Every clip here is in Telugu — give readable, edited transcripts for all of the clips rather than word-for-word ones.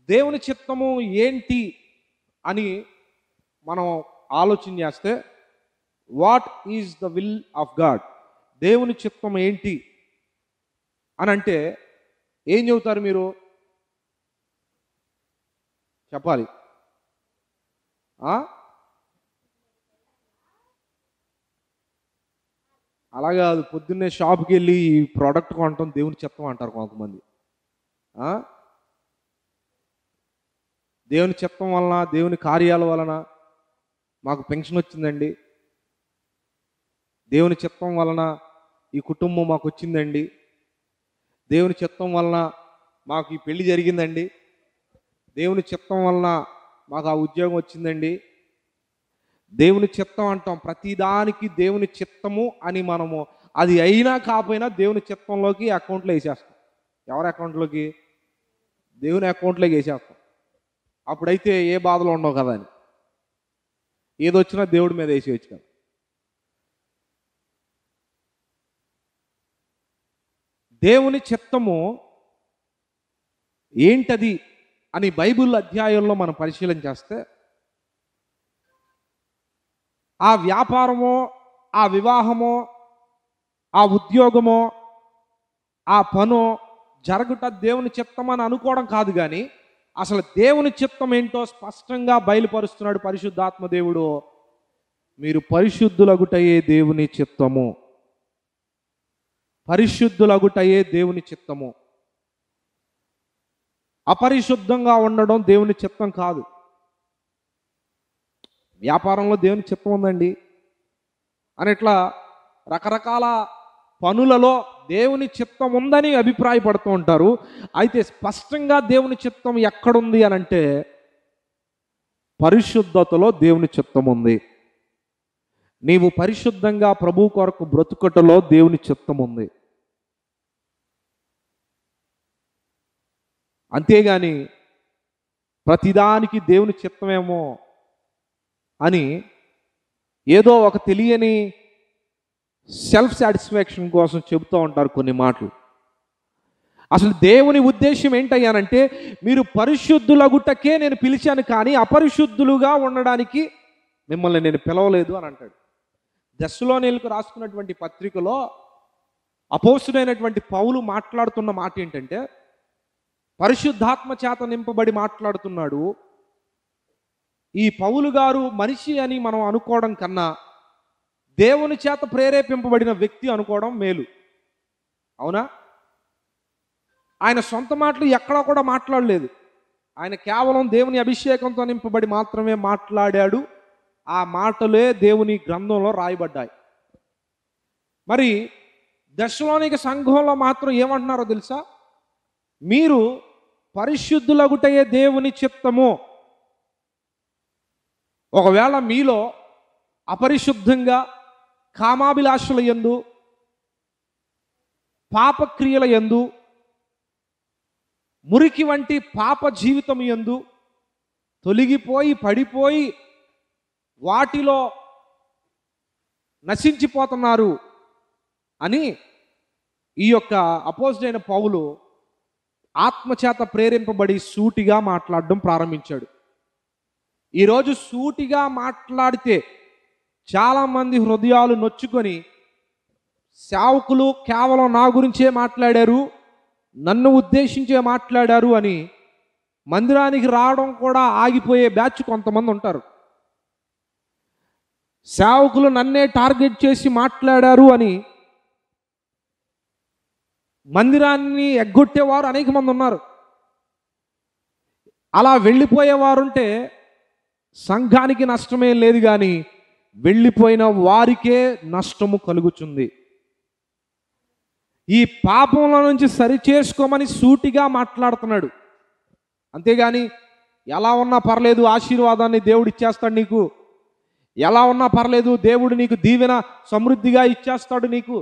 దేవుని చిత్తము ఏంటి అని మనం ఆలోచన చేస్తే, what is the will of God, దేవుని చిత్తం ఏంటి అని అంటే ఏం చెబుతారు మీరు? చెప్పాలి. అలాగా పొద్దున్నే షాప్కి వెళ్ళి ఈ ప్రోడక్ట్ కొనటం దేవుని చిత్తం అంటారు కొంతమంది. దేవుని చిత్తం వలన, దేవుని కార్యాల వలన మాకు పెన్షన్ వచ్చిందండి, దేవుని చిత్తం వలన ఈ కుటుంబం మాకు వచ్చిందండి, దేవుని చిత్తం వలన మాకు ఈ పెళ్లి జరిగిందండి, దేవుని చిత్తం వలన మాకు ఆ ఉద్యోగం వచ్చిందండి. దేవుని చిత్తం అంటాం ప్రతిదానికి. దేవుని చిత్తము అని మనము అది అయినా కాకపోయినా దేవుని చిత్తంలోకి అకౌంట్లో వేసేస్తాం. ఎవరి అకౌంట్లోకి? దేవుని అకౌంట్లోకి వేసేస్తాం. అప్పుడైతే ఏ బాధలు ఉండవు కదా అని, ఏదొచ్చినా దేవుడి మీద వేసేయచ్చు కదా. దేవుని చిత్తము ఏంటది అని బైబిల్ అధ్యాయంలో మనం పరిశీలన చేస్తే, ఆ వ్యాపారమో, ఆ వివాహమో, ఆ ఉద్యోగమో, ఆ పనో జరుగుట దేవుని చిత్తం అని అనుకోవడం కాదు, కానీ అసలు దేవుని చిత్తం ఏంటో స్పష్టంగా బయలుపరుస్తున్నాడు పరిశుద్ధాత్మ దేవుడు. మీరు పరిశుద్ధులగుటయే దేవుని చిత్తము, పరిశుద్ధులగుటయే దేవుని చిత్తము. అపరిశుద్ధంగా ఉండడం దేవుని చిత్తం కాదు. వ్యాపారంలో దేవుని చిత్తం ఉందండి అని ఇట్లా రకరకాల పనులలో దేవుని చిత్తం ఉందని అభిప్రాయపడుతూ ఉంటారు. అయితే స్పష్టంగా దేవుని చిత్తం ఎక్కడుంది అని అంటే, పరిశుద్ధతలో దేవుని చిత్తం ఉంది. నీవు పరిశుద్ధంగా ప్రభు కొరకు బ్రతుకుటలో దేవుని చిత్తం ఉంది. అంతేగాని ప్రతిదానికి దేవుని చిత్తమేమో అని ఏదో ఒక తెలియని సెల్ఫ్ సాటిస్ఫాక్షన్ కోసం చెబుతూ ఉంటారు కొన్ని మాటలు. అసలు దేవుని ఉద్దేశం ఏంటయ్యానంటే, మీరు పరిశుద్ధులగుటకే నేను పిలిచాను, కానీ అపరిశుద్ధులుగా ఉండడానికి మిమ్మల్ని నేను పిలవలేదు అని అంటాడు. దెస్సలోనికీయులకు రాసుకున్నటువంటి పత్రికలో అపోస్తుడైనటువంటి పౌలు మాట్లాడుతున్న మాట ఏంటంటే, పరిశుద్ధాత్మ చేత నింపబడి మాట్లాడుతున్నాడు. ఈ పౌలు గారు మనిషి అని మనం అనుకోవడం కన్నా దేవుని చేత ప్రేరేపింపబడిన వ్యక్తి అనుకోవడం మేలు. అవునా? ఆయన సొంత మాటలు ఎక్కడా కూడా మాట్లాడలేదు. ఆయన కేవలం దేవుని అభిషేకంతో నింపబడి మాత్రమే మాట్లాడాడు. ఆ మాటలే దేవుని గ్రంథంలో రాయబడ్డాయి. మరి దెస్సలోనిక సంఘంలో మాత్రం ఏమంటున్నారో తెలుసా? మీరు పరిశుద్ధులగుటయే దేవుని చిత్తము. ఒకవేళ మీలో అపరిశుద్ధంగా కామాభిలాషల యందు, పాపక్రియల యందు, మురికి వంటి పాప జీవితం యందు తొలగిపోయి పడిపోయి వాటిలో నశించిపోతున్నారు అని ఈ యొక్క అపోజిట్ పౌలు ఆత్మచేత ప్రేరేపింపబడి సూటిగా మాట్లాడడం ప్రారంభించాడు. ఈరోజు సూటిగా మాట్లాడితే చాలామంది హృదయాలు నొచ్చుకొని, సేవకులు కేవలం నా గురించే మాట్లాడారు, నన్ను ఉద్దేశించే మాట్లాడారు అని మందిరానికి రావడం కూడా ఆగిపోయే బ్యాచ్ కొంతమంది ఉంటారు. సేవకులు నన్నే టార్గెట్ చేసి మాట్లాడారు అని మందిరాన్ని ఎగ్గొట్టేవారు అనేక మంది ఉన్నారు. అలా వెళ్ళిపోయేవారుంటే సంఘానికి నష్టమే లేదు, కానీ వెళ్ళిపోయిన వారికే నష్టము కలుగుతుంది. ఈ పాపంలో నుంచి సరి చేసుకోమని సూటిగా మాట్లాడుతున్నాడు. అంతేగాని ఎలా ఉన్నా పర్లేదు, ఆశీర్వాదాన్ని దేవుడు ఇచ్చేస్తాడు నీకు, ఎలా ఉన్నా పర్లేదు, దేవుడు నీకు దీవెన సమృద్ధిగా ఇచ్చేస్తాడు నీకు,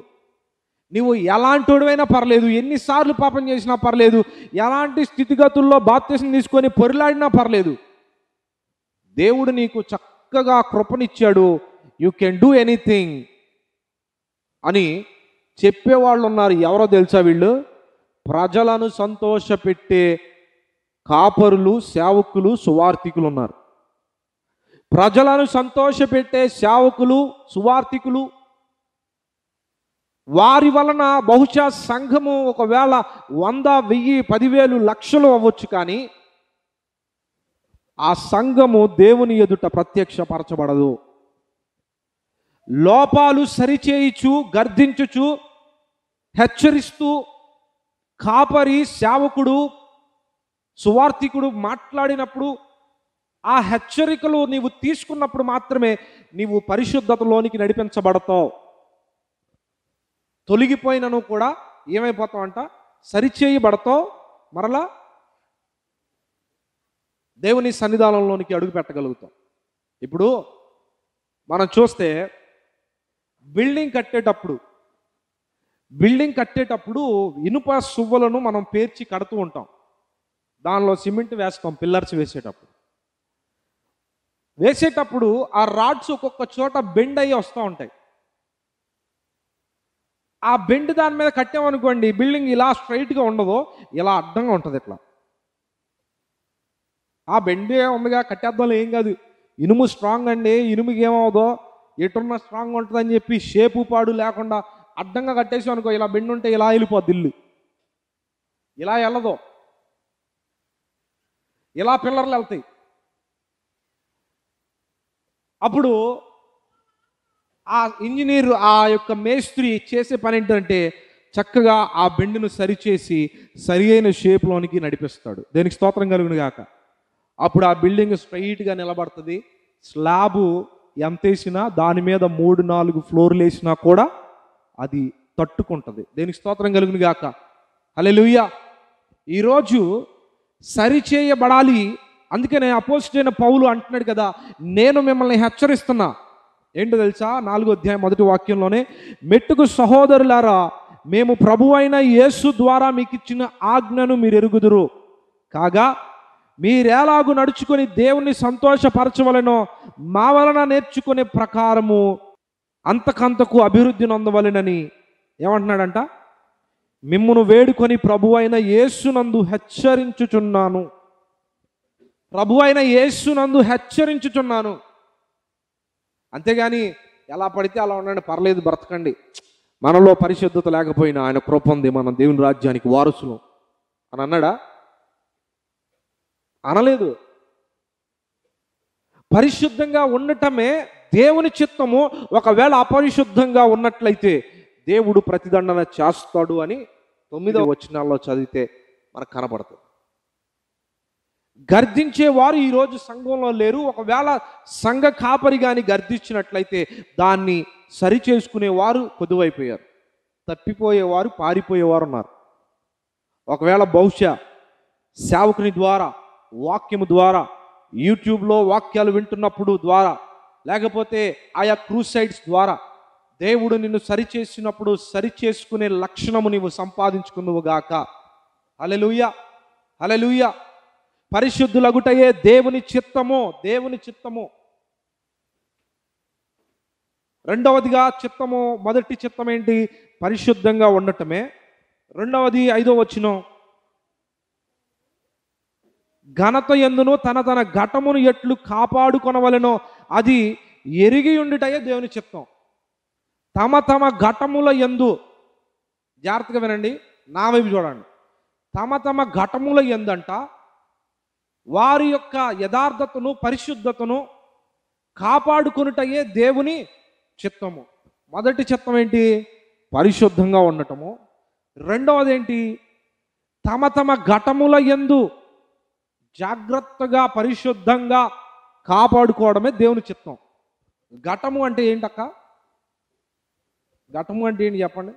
నీవు ఎలాంటివైనా పర్లేదు, ఎన్నిసార్లు పాపం చేసినా పర్లేదు, ఎలాంటి స్థితిగతుల్లో బాప్తిసం తీసుకొని పొరిలాడినా పర్లేదు, దేవుడు నీకు చక్కగా కృపనిచ్చాడు, యూ కెన్ డూ ఎనీథింగ్ అని చెప్పేవాళ్ళు ఉన్నారు. ఎవరో తెలుసా? వీళ్ళు ప్రజలను సంతోషపెట్టే కాపరులు, సేవకులు, సువార్థికులు ఉన్నారు. ప్రజలను సంతోషపెట్టే సేవకులు, సువార్థికులు, వారి వలన బహుశా సంఘము ఒకవేళ 100, 1000, 10,000, లక్షలు అవ్వచ్చు, కానీ ఆ సంఘము దేవుని ఎదుట ప్రత్యక్షపరచబడదు. లోపాలు సరిచేయుచు, గర్దించుచు, హెచ్చరిస్తూ కాపరి, సేవకుడు, సువార్థికుడు మాట్లాడినప్పుడు ఆ హెచ్చరికలు నీవు తీసుకున్నప్పుడు మాత్రమే నీవు పరిశుద్ధతలోనికి నడిపించబడతావు. తొలగిపోయినను కూడా ఏమైపోతావు అంట, సరిచేయబడతావు, మరలా దేవుని సన్నిధానంలోనికి అడుగు పెట్టగలుగుతాం. ఇప్పుడు మనం చూస్తే బిల్డింగ్ కట్టేటప్పుడు ఇనుప సువ్వలను మనం పేర్చి కడుతూ ఉంటాం. దానిలో సిమెంట్ వేస్తాం పిల్లర్స్ వేసేటప్పుడు ఆ రాడ్స్ ఒక్కొక్క చోట బెండ్ అయ్యి వస్తూ ఉంటాయి. ఆ బెండ్ దాని మీద కట్టామనుకోండి, బిల్డింగ్ ఇలా స్ట్రైట్గా ఉండదు, ఇలా అడ్డంగా ఉంటుంది. ఇట్లా ఆ బెండ్ ఉందిగా, కట్టేద్దాం, ఏం కాదు, ఇనుము స్ట్రాంగ్ అండి, ఇనుముకి ఏమవుదో, ఎటున్న స్ట్రాంగ్ ఉంటుందని చెప్పి షేపు పాడు లేకుండా అడ్డంగా కట్టేసి అనుకో, ఇలా బెండ్ ఉంటే ఇలా వెళ్ళిపోద్ది ఇల్లు, ఇలా వెళ్ళదు, ఇలా పిల్లర్లు వెళ్తాయి. అప్పుడు ఆ ఇంజనీర్, ఆ యొక్క మేస్త్రి చేసే పని ఏంటంటే చక్కగా ఆ బెండును సరిచేసి సరి అయిన షేప్లోనికి నడిపిస్తాడు. దేనికి స్తోత్రం కలుగును గాక. అప్పుడు ఆ బిల్డింగ్ స్ట్రైట్గా నిలబడుతుంది. స్లాబు ఎంత వేసినా, దాని మీద 3-4 ఫ్లోర్లు వేసినా కూడా అది తట్టుకుంటుంది. దేనికి స్తోత్రం కలుగును గాక. హల్లెలూయా. ఈరోజు సరిచేయబడాలి. అందుకనే అపోస్తలుడైన పౌలు అంటున్నాడు కదా, నేను మిమ్మల్ని హెచ్చరిస్తున్నా. ఏంటో తెలుసా? 4వ అధ్యాయం 1వ వాక్యంలోనే, మెట్టుకు సహోదరులారా, మేము ప్రభువైన యేసు ద్వారా మీకు ఇచ్చిన ఆజ్ఞను మీరు ఎరుగుదురు కాగా, మీరేలాగు నడుచుకొని దేవుణ్ణి సంతోషపరచవలెనో మా వలన నేర్చుకునే ప్రకారము అంతకంతకు అభివృద్ధి నొందవలెనని ఏమంటున్నాడంట? మిమ్మును వేడుకొని ప్రభువైన యేసునందు హెచ్చరించుచున్నాను. ప్రభువైన యేసునందు హెచ్చరించుచున్నాను. అంతేగాని ఎలా పడితే అలా ఉండండి, పర్లేదు, బ్రతకండి, మనలో పరిశుద్ధత లేకపోయినా ఆయన కృప ఉంది, మనం దేవుని రాజ్యానికి వారసులు అని అన్నాడా? అనలేదు. పరిశుద్ధంగా ఉండటమే దేవుని చిత్తము. ఒకవేళ అపరిశుద్ధంగా ఉన్నట్లయితే దేవుడు ప్రతిదండన చేస్తాడు అని 9వ వచనాల్లో చదివితే మనకు కనపడుతుంది. గర్దించేవారు ఈరోజు సంఘంలో లేరు. ఒకవేళ సంఘ కాపరి కానీ గర్దించినట్లయితే దాన్ని సరిచేసుకునేవారు కొద్దువైపోయారు. తప్పిపోయేవారు, పారిపోయేవారు ఉన్నారు. ఒకవేళ బహుశా సేవకుని ద్వారా, వాక్యము ద్వారా, యూట్యూబ్లో వాక్యాలు వింటున్నప్పుడు ద్వారా, లేకపోతే ఆయా క్రూసైడ్స్ ద్వారా దేవుడు నిన్ను సరిచేసినప్పుడు సరిచేసుకునే లక్షణము నీవు సంపాదించుకున్నావు గాక. హల్లెలూయా, హల్లెలూయా. పరిశుద్ధులగుటయే దేవుని చిత్తము, దేవుని చిత్తము. రెండవదిగా చిత్తము, మొదటి చిత్తం ఏంటి? పరిశుద్ధంగా ఉండటమే. రెండవది 5వ వచనం, ఘనత యందును తన తన ఘటమును ఎట్లు కాపాడుకొనవలెనో అది ఎరిగి ఉండుటయే దేవుని చిత్తం. తమ తమ ఘటముల యందు, జాగ్రత్తగా వినండి, నా వైపు చూడండి, తమ తమ ఘటముల యందంట వారి యొక్క యథార్థతను, పరిశుద్ధతను కాపాడుకొనుటయే దేవుని చిత్తము. మొదటి చిత్తం ఏంటి? పరిశుద్ధంగా ఉండటము. రెండవది ఏంటి? తమ తమ ఘటముల యందు జాగ్రత్తగా పరిశుద్ధంగా కాపాడుకోవడమే దేవుని చిత్తం. ఘటము అంటే ఏంటక్క? ఘటము అంటే ఏంటి చెప్పండి?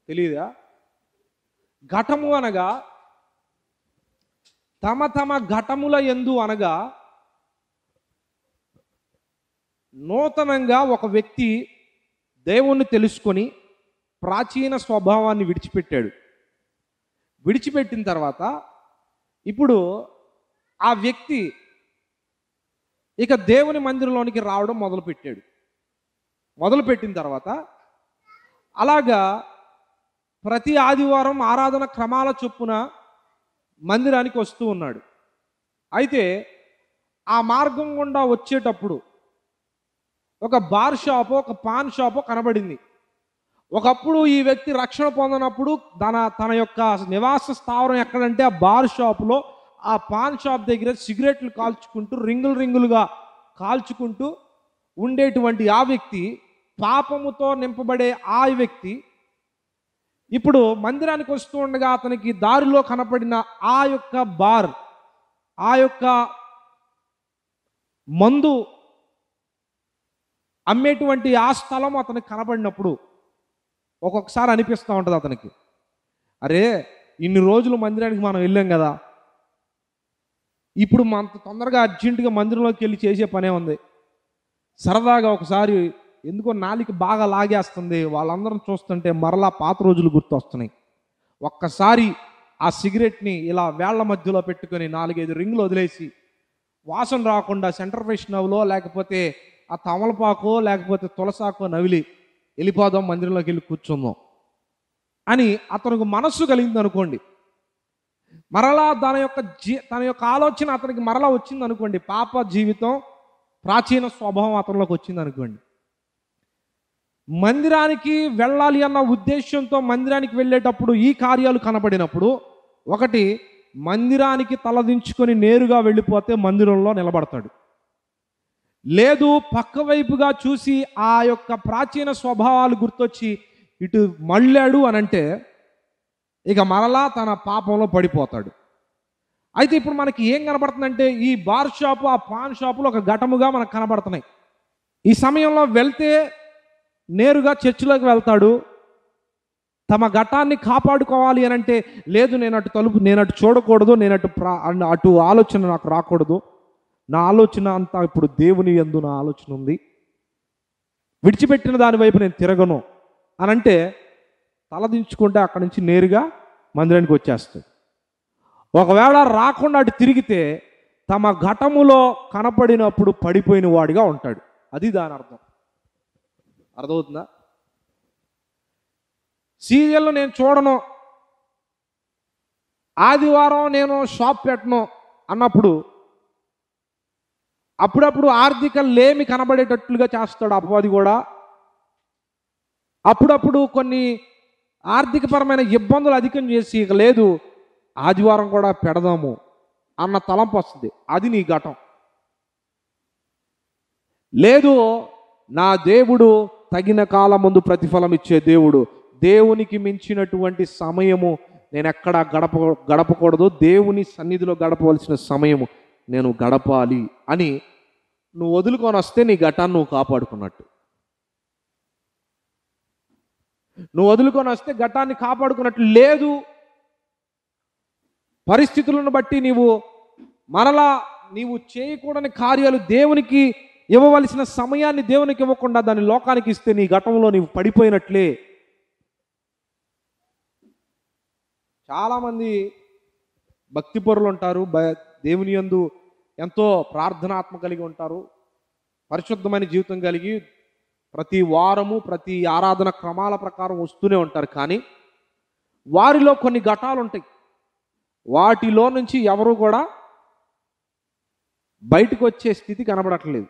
తెలియదా? ఘటము అనగా తమ తమ ఘటముల యందు అనగా నూతనంగా ఒక వ్యక్తి దేవుణ్ణి తెలుసుకొని ప్రాచీన స్వభావాన్ని విడిచిపెట్టాడు. విడిచిపెట్టిన తర్వాత ఇప్పుడు ఆ వ్యక్తి ఇక దేవుని మందిరంలోనికి రావడం మొదలుపెట్టాడు. మొదలుపెట్టిన తర్వాత అలాగా ప్రతి ఆదివారం ఆరాధన క్రమాల చొప్పున మందిరానికి వస్తూ ఉన్నాడు. అయితే ఆ మార్గం గుండా వచ్చేటప్పుడు ఒక బార్ షాపో ఒక పాన్ షాపో కనబడింది. ఒకప్పుడు ఈ వ్యక్తి రక్షణ పొందినప్పుడు తన యొక్క నివాస స్థావరం ఎక్కడంటే ఆ బార్ షాపులో, ఆ పాన్ షాప్ దగ్గర సిగరెట్లు కాల్చుకుంటూ రింగులుగా కాల్చుకుంటూ ఉండేటువంటి ఆ వ్యక్తి, పాపముతో నింపబడే ఆ వ్యక్తి ఇప్పుడు మందిరానికి వస్తూ ఉండగా అతనికి దారిలో కనపడిన ఆ యొక్క బార్, ఆ యొక్క మందు అమ్మేటువంటి ఆ స్థలం అతనికి కనపడినప్పుడు ఒక్కొక్కసారి అనిపిస్తూ ఉంటుంది అతనికి, అరే ఇన్ని రోజులు మందిరానికి మనం వెళ్ళాం కదా, ఇప్పుడు అంత తొందరగా అర్జెంటుగా మందిరంలోకి వెళ్ళి చేసే పనే ఉంది. సరదాగా ఒకసారి ఎందుకో నాలిక బాగా లాగేస్తుంది, వాళ్ళందరం చూస్తుంటే మరలా పాత రోజులు గుర్తొస్తున్నాయి. ఒక్కసారి ఆ సిగరెట్ని ఇలా వేళ్ల మధ్యలో పెట్టుకొని 4-5 రింగులు వదిలేసి, వాసన రాకుండా సెంటర్ ఫ్రెష్ నవ్వులో లేకపోతే ఆ తమలపాకో లేకపోతే తులసాకో నవిలి వెళ్ళిపోదాం, మందిరంలోకి వెళ్ళి కూర్చుందాం అని అతనికి మనస్సు కలిగింది అనుకోండి. మరలా తన యొక్క ఆలోచన అతనికి మరలా వచ్చింది అనుకోండి, పాప జీవితం, ప్రాచీన స్వభావం అతనిలోకి వచ్చింది అనుకోండి. మందిరానికి వెళ్ళాలి అన్న ఉద్దేశంతో మందిరానికి వెళ్ళేటప్పుడు ఈ కార్యాలు కనబడినప్పుడు, ఒకటి, మందిరానికి తలదించుకొని నేరుగా వెళ్ళిపోతే మందిరంలో నిలబడతాడు. లేదు పక్క వైపుగా చూసి ఆ యొక్క ప్రాచీన స్వభావాలు గుర్తొచ్చి ఇటు మళ్ళాడు అనంటే ఇక మరలా తన పాపంలో పడిపోతాడు. అయితే ఇప్పుడు మనకి ఏం కనబడుతుందంటే, ఈ బార్ షాపు, ఆ పాన్ షాపులు ఒక ఘటముగా మనకు కనబడుతున్నాయి. ఈ సమయంలో వెళ్తే నేరుగా చర్చిలోకి వెళ్తాడు. తమ ఘటాన్ని కాపాడుకోవాలి అని అంటే, లేదు నేను అటు చూడకూడదు, నేను అటు ఆలోచన నాకు రాకూడదు, నా ఆలోచన అంతా ఇప్పుడు దేవుని యందు నా ఆలోచన ఉంది, విడిచిపెట్టిన దాని వైపు నేను తిరగను అని అంటే తలదించుకుంటే అక్కడి నుంచి నేరుగా మందిరానికి వచ్చేస్తాడు. ఒకవేళ రాకుండా అటు తిరిగితే తమ ఘటములో కనపడినప్పుడు పడిపోయిన వాడిగా ఉంటాడు. అది దాని అర్థమవుతుందా? సీరియల్లో నేను చూడను, ఆదివారం నేను షాప్ పెట్టను అన్నప్పుడు అప్పుడప్పుడు ఆర్థిక లేమి కనబడేటట్లుగా చేస్తాడు అపవాది కూడా. అప్పుడప్పుడు కొన్ని ఆర్థికపరమైన ఇబ్బందులు అధికం చేసి, ఇక లేదు ఆదివారం కూడా పెడదాము అన్న తలంపు వస్తుంది. అది నీ ఘటం. లేదు నా దేవుడు తగిన కాలం ముందు ప్రతిఫలం ఇచ్చే దేవుడు, దేవునికి మించినటువంటి సమయము నేను ఎక్కడ గడపకూడదు, దేవుని సన్నిధిలో గడపవలసిన సమయము నేను గడపాలి అని నువ్వు వదులుకొని వస్తే నీ ఘటాన్ని నువ్వు కాపాడుకున్నట్టు. నువ్వు వదులుకొని వస్తే ఘటాన్ని కాపాడుకున్నట్లు. లేదు పరిస్థితులను బట్టి మరలా నీవు చేయకూడని కార్యాలు, దేవునికి ఇవ్వవలసిన సమయాన్ని దేవునికి ఇవ్వకుండా దాన్ని లోకానికి ఇస్తే నీ ఘటంలో నీవు పడిపోయినట్లే. చాలామంది భక్తిపరులు ఉంటారు, దేవుని యందు ఎంతో ప్రార్థనాత్మ కలిగి ఉంటారు, పరిశుద్ధమైన జీవితం కలిగి ప్రతి వారము ప్రతి ఆరాధన క్రమాల ప్రకారం వస్తూనే ఉంటారు. కానీ వారిలో కొన్ని ఘటాలు ఉంటాయి, వాటిలో నుంచి ఎవరు కూడా బయటకు వచ్చే స్థితి కనబడట్లేదు.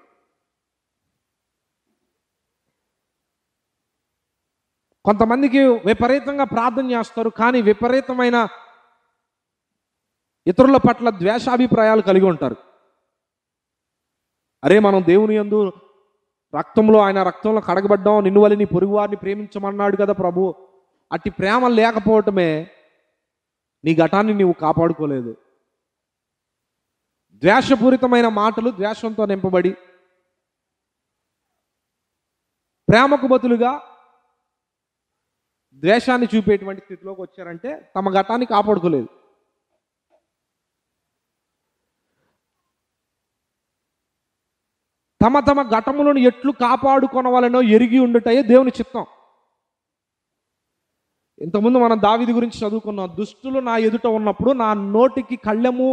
కొంతమందికి విపరీతంగా ప్రార్థన చేస్తారు, కానీ విపరీతమైన ఇతరుల పట్ల ద్వేషాభిప్రాయాలు కలిగి ఉంటారు. అరే మనం దేవుని యందు ఆయన రక్తంలో కడగబడ్డాం, నిన్ను వలె నీ పొరుగు వారిని ప్రేమించమన్నాడు కదా ప్రభు. అట్టి ప్రేమ లేకపోవటమే నీ ఘటాన్ని నీవు కాపాడుకోలేదు. ద్వేషపూరితమైన మాటలు, ద్వేషంతో నింపబడి ప్రేమకు బదులుగా ద్వేషాన్ని చూపేటువంటి స్థితిలోకి వచ్చారంటే తమ ఘటాన్ని కాపాడుకోలేదు. తమ ఘటములను ఎట్లు కాపాడుకొనవలనో ఎరిగి ఉండుటయే దేవుని చిత్తం. ఇంతకుముందు మనం దావీదు గురించి చదువుకున్నాం. దుష్టులు నా ఎదుట ఉన్నప్పుడు నా నోటికి కళ్ళెము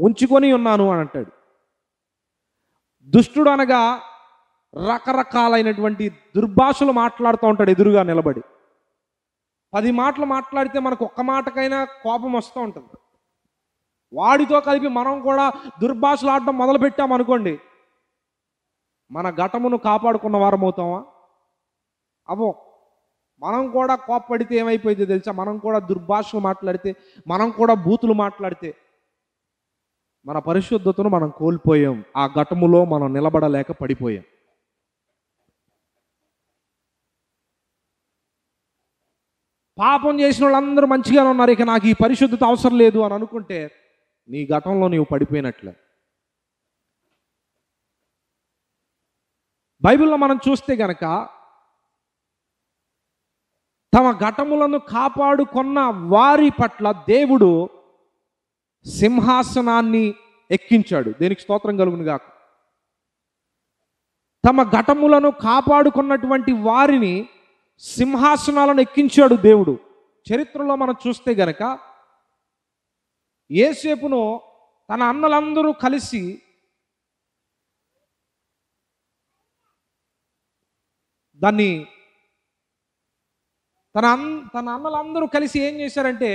ఉంచుకొని ఉన్నాను అని అంటాడు. దుష్టుడు అనగా రకరకాలైనటువంటి దుర్భాషలు మాట్లాడుతూ ఉంటాడు ఎదురుగా నిలబడి. 10 మాటలు మాట్లాడితే మనకు ఒక్క మాటకైనా కోపం వస్తూ ఉంటుంది. వాడితో కలిపి మనం కూడా దుర్భాషలు ఆడడం మొదలుపెట్టామనుకోండి, మన ఘటమును కాపాడుకున్న వారం అవుతామా? అవ్వం. మనం కూడా కోప్పడితే ఏమైపోయిందో తెలుసా? మనం కూడా దుర్భాషలు మాట్లాడితే, మనం కూడా బూతులు మాట్లాడితే మన పరిశుద్ధతను మనం కోల్పోయాం. ఆ ఘటములో మనం నిలబడలేక పడిపోయాం. పాపం చేసిన వాళ్ళందరూ మంచిగానే ఉన్నారు, ఇక నాకు ఈ పరిశుద్ధత అవసరం లేదు అని అనుకుంటే నీ ఘటంలో నీవు పడిపోయినట్లే. బైబిల్లో మనం చూస్తే గనక తమ ఘటములను కాపాడుకున్న వారి పట్ల దేవుడు సింహాసనాన్ని ఎక్కించాడు. దేనికి స్తోత్రం కలుగును గాక. తమ ఘటములను కాపాడుకున్నటువంటి వారిని సింహాసనాలను ఎక్కించాడు దేవుడు. చరిత్రలో మనం చూస్తే గనక యోసేపును తన అన్నలందరూ కలిసి దాన్ని తన అన్నలందరూ కలిసి ఏం చేశారంటే,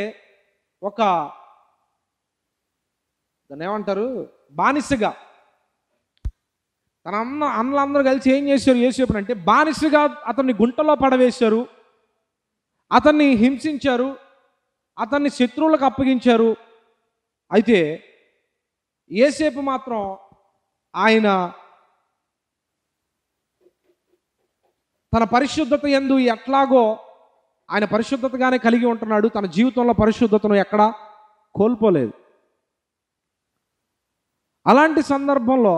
ఒక దాన్ని ఏమంటారు, బానిసగా తన అన్నలందరూ కలిసి ఏం చేశారు యోసేపుని అంటే, బానిసగా అతన్ని గుంటలో పడవేశారు, అతన్ని హింసించారు, అతన్ని శత్రువులకు అప్పగించారు. అయితే యోసేపు మాత్రం ఆయన తన పరిశుద్ధత యందు ఎట్లాగో ఆయన పరిశుద్ధతగానే కలిగి ఉంటున్నాడు. తన జీవితంలో పరిశుద్ధతను ఎక్కడా కోల్పోలేదు. అలాంటి సందర్భంలో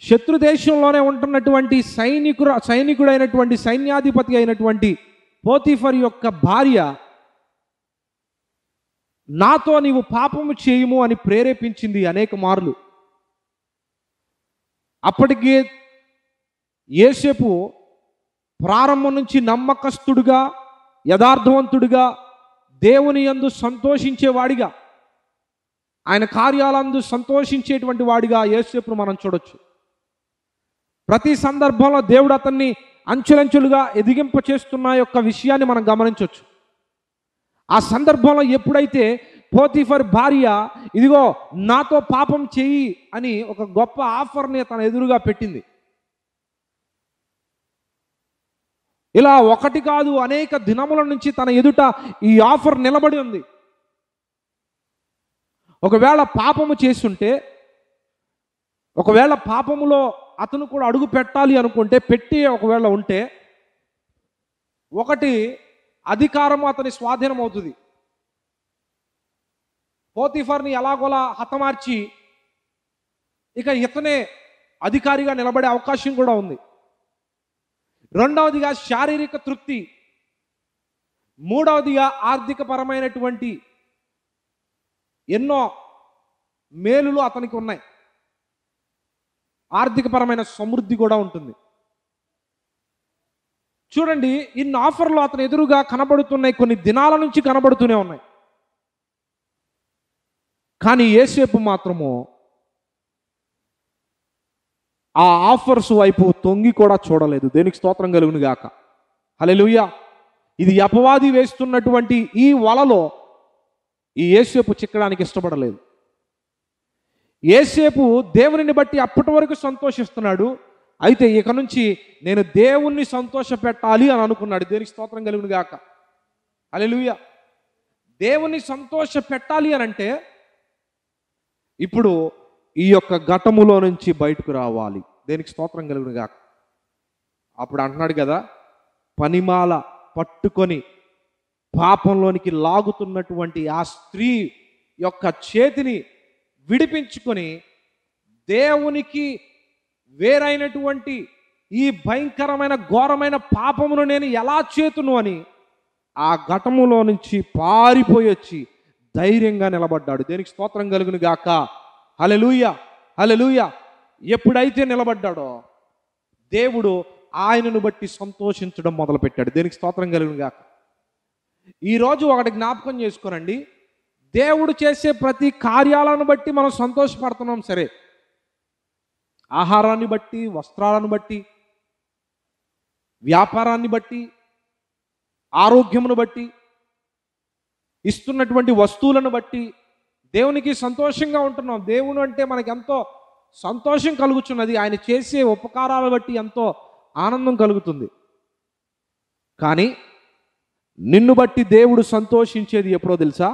శత్రు దేశంలోనే ఉంటున్నటువంటి సైనికుడైనటువంటి సైన్యాధిపతి అయినటువంటి పోతీఫర్ యొక్క భార్య నాతో నీవు పాపము చేయుము అని ప్రేరేపించింది అనేక మార్లు. అప్పటికే యోసేపు ప్రారంభం నుంచి నమ్మకస్తుడుగా, యథార్థవంతుడిగా, దేవుని యందు సంతోషించేవాడిగా, ఆయన కార్యాలందు సంతోషించేటువంటి వాడిగా యోసేపును మనం చూడొచ్చు. ప్రతి సందర్భంలో దేవుడు అతన్ని అంచెలంచెలుగా ఎదిగింప చేస్తున్న యొక్క విషయాన్ని మనం గమనించవచ్చు. ఆ సందర్భంలో ఎప్పుడైతే పోతీఫర్ భార్య ఇదిగో నాతో పాపం చెయ్యి అని ఒక గొప్ప ఆఫర్ని తన ఎదురుగా పెట్టింది, ఇలా ఒకటి కాదు అనేక దినముల నుంచి తన ఎదుట ఈ ఆఫర్ నిలబడి ఉంది. ఒకవేళ పాపము చేస్తుంటే, ఒకవేళ పాపములో అతను కూడా అడుగు పెట్టాలి అనుకుంటే, పెట్టి ఒకవేళ ఉంటే, ఒకటి అధికారము అతని స్వాధీనం అవుతుంది. పోతీఫర్ని ఎలాగోలా హతమార్చి ఇక ఇతనే అధికారిగా నిలబడే అవకాశం కూడా ఉంది. రెండవదిగా శారీరక తృప్తి, మూడవదిగా ఆర్థిక పరమైనటువంటి ఎన్నో మేలులు అతనికి ఉన్నాయి. ఆర్థిక పరమైన సమృద్ధి కూడా ఉంటుంది. చూడండి, ఇన్ని ఆఫర్లు అతని ఎదురుగా కనబడుతున్నాయి, కొన్ని దినాల నుంచి కనబడుతూనే ఉన్నాయి. కానీ యోసేపు మాత్రము ఆ ఆఫర్స్ వైపు తొంగి కూడా చూడలేదు. దేనికి స్తోత్రం కలుగును గాక. హల్లెలూయా. ఇది అపవాది వేస్తున్నటువంటి ఈ వలలో ఈ యోసేపు చిక్కడానికి ఇష్టపడలేదు. యోసేపు దేవునిని బట్టి అప్పటి వరకు సంతోషిస్తున్నాడు. అయితే ఇక నుంచి నేను దేవుణ్ణి సంతోష పెట్టాలి అని అనుకున్నాడు. దేనికి స్తోత్రం కలుగును గాక. హల్లెలూయా. దేవుణ్ణి సంతోష పెట్టాలి అని అంటే ఇప్పుడు ఈ యొక్క ఘటములో నుంచి బయటకు రావాలి. దేనికి స్తోత్రం కలుగును గాక. అప్పుడు అంటున్నాడు కదా, పనిమాల పట్టుకొని పాపంలోనికి లాగుతున్నటువంటి ఆ స్త్రీ యొక్క చేతిని విడిపించుకొని దేవునికి వేరైనటువంటి ఈ భయంకరమైన ఘోరమైన పాపమును నేను ఎలా చేతును అని ఆ ఘటములో నుంచి పారిపోయి వచ్చి ధైర్యంగా నిలబడ్డాడు. దేనికి స్తోత్రం కలుగును గాక. హల్లెలూయా, హల్లెలూయా. ఎప్పుడైతే నిలబడ్డాడో దేవుడు ఆయనను బట్టి సంతోషించడం మొదలుపెట్టాడు. దేనికి స్తోత్రం కలుగును గాక. ఈరోజు ఒకటి జ్ఞాపకం చేసుకోనండి, దేవుడు చేసే ప్రతి కార్యాలను బట్టి మనం సంతోషపడుతున్నాం సరే, ఆహారాన్ని బట్టి, వస్త్రాలను బట్టి, వ్యాపారాన్ని బట్టి, ఆరోగ్యమును బట్టి, ఇస్తున్నటువంటి వస్తువులను బట్టి దేవునికి సంతోషంగా ఉంటున్నాం. దేవుడు అంటే మనకి ఎంతో సంతోషం కలుగుతున్నది. ఆయన చేసే ఉపకారాలు బట్టి ఎంతో ఆనందం కలుగుతుంది. కానీ నిన్ను బట్టి దేవుడు సంతోషించేది ఎప్పుడో తెలుసా?